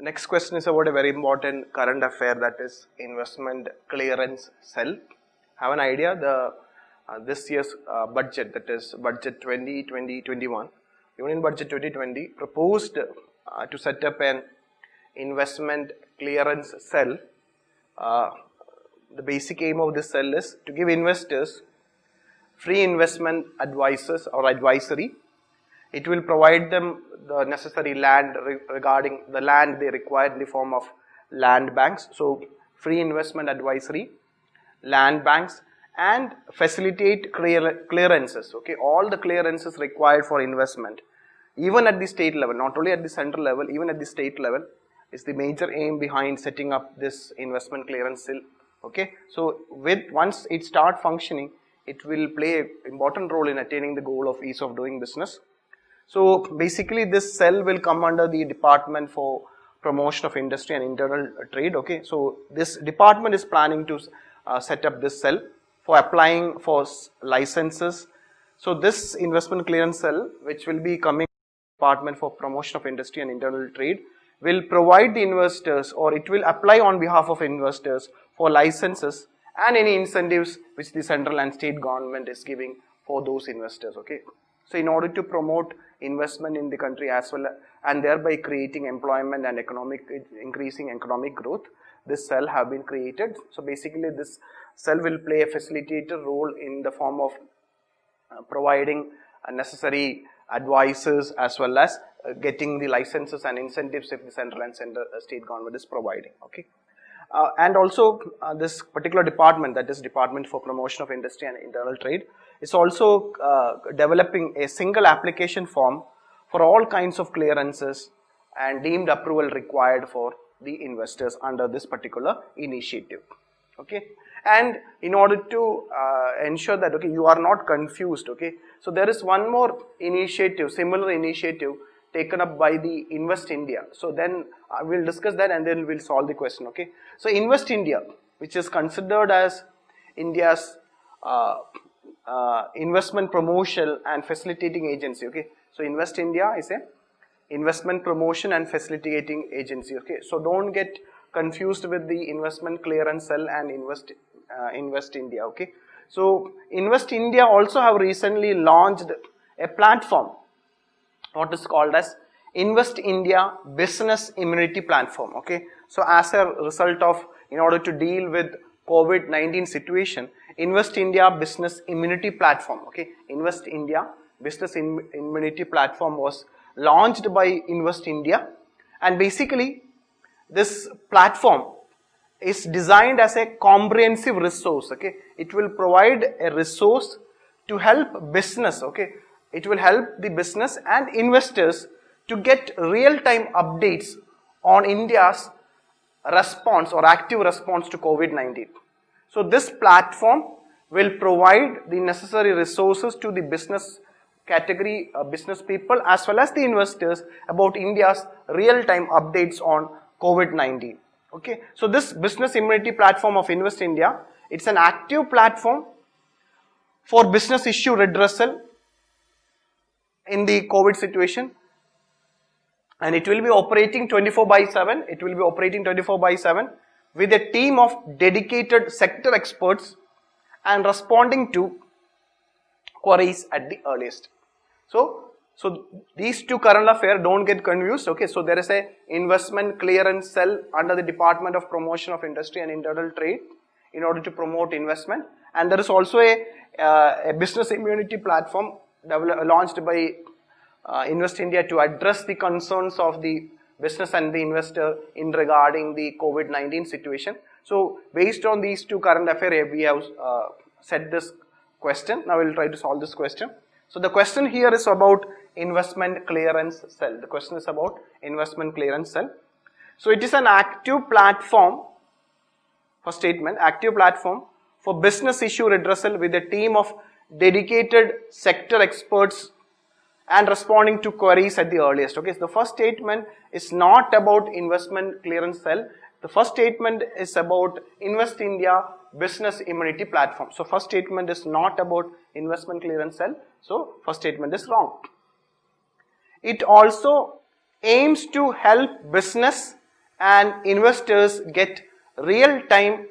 Next question is about a very important current affair, that is investment clearance cell. Have an idea, this year's budget, that is budget 2020-21, Union Budget 2020 proposed to set up an investment clearance cell. The basic aim of this cell is to give investors free investment advisors or advisory. It will provide them the necessary land regarding the land they require in the form of land banks. So, free investment advisory, land banks, and facilitate clearances. Okay, all the clearances required for investment, even at the state level, not only at the central level, even at the state level, is the major aim behind setting up this investment clearance cell. Okay, so once it start functioning, it will play an important role in attaining the goal of ease of doing business. So basically, this cell will come under the Department for Promotion of Industry and Internal Trade. Okay, so this department is planning to set up this cell for applying for licenses. So this investment clearance cell, which will be coming Department for Promotion of Industry and Internal Trade, will provide the investors, or it will apply on behalf of investors for licenses and any incentives which the central and state government is giving for those investors. Okay, so in order to promote investment in the country as well, and thereby creating employment and increasing economic growth, this cell have been created. So basically, this cell will play a facilitator role in the form of providing necessary advisors as well as getting the licenses and incentives if the central and state government is providing. Okay, and also this particular department, that is Department for Promotion of Industry and Internal Trade, is also developing a single application form for all kinds of clearances and deemed approval required for the investors under this particular initiative. Okay, and in order to ensure that you are not confused, so there is one more initiative, similar initiative taken up by the Invest India. So then we will discuss that and then we will solve the question. Okay, so Invest India, which is considered as India's investment promotion and facilitating agency. Okay, so Invest India is a investment promotion and facilitating agency. Okay, so don't get confused with the investment clearance cell and Invest India. Okay, so Invest India also have recently launched a platform, what is called as Invest India Business Immunity Platform. Okay, so as a result of, in order to deal with COVID-19 situation, Invest India Business Immunity Platform, Invest India Business Immunity Platform was launched by Invest India, and basically this platform is designed as a comprehensive resource. Okay, it will provide a resource to help business. Okay, it will help the business and investors to get real-time updates on India's response or active response to COVID-19. So this platform will provide the necessary resources to the business category, business people as well as the investors about India's real-time updates on COVID-19. Okay, so this business immunity platform of Invest India, it's an active platform for business issue redressal in the COVID situation, and it will be operating 24/7. It will be operating 24/7 with a team of dedicated sector experts and responding to queries at the earliest. So these two current affairs, don't get confused. Okay, so there is a investment clearance cell under the Department of Promotion of Industry and Internal Trade in order to promote investment, and there is also a business immunity platform launched by Invest India to address the concerns of the business and the investor in regarding the COVID-19 situation. So based on these two current affairs, we have set this question. Now we will try to solve this question. So the question here is about investment clearance cell. The question is about investment clearance cell. So it is an active platform, first statement, active platform for business issue redressal with a team of dedicated sector experts and responding to queries at the earliest. Okay, so the first statement is not about investment clearance cell. The first statement is about Invest India Business Immunity Platform. So first statement is not about investment clearance cell. So first statement is wrong. It also aims to help business and investors get real-time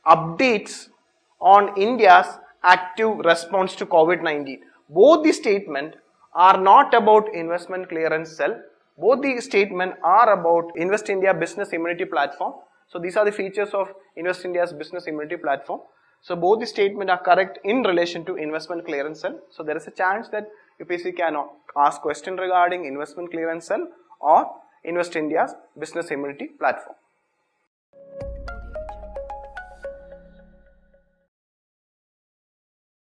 updates on India's active response to COVID-19. Both the statements are not about investment clearance cell. Both the statements are about Invest India Business Immunity Platform. So these are the features of Invest India's Business Immunity Platform. So both the statements are correct in relation to investment clearance cell. So there is a chance that UPSC can ask question regarding investment clearance cell or Invest India's Business Immunity Platform.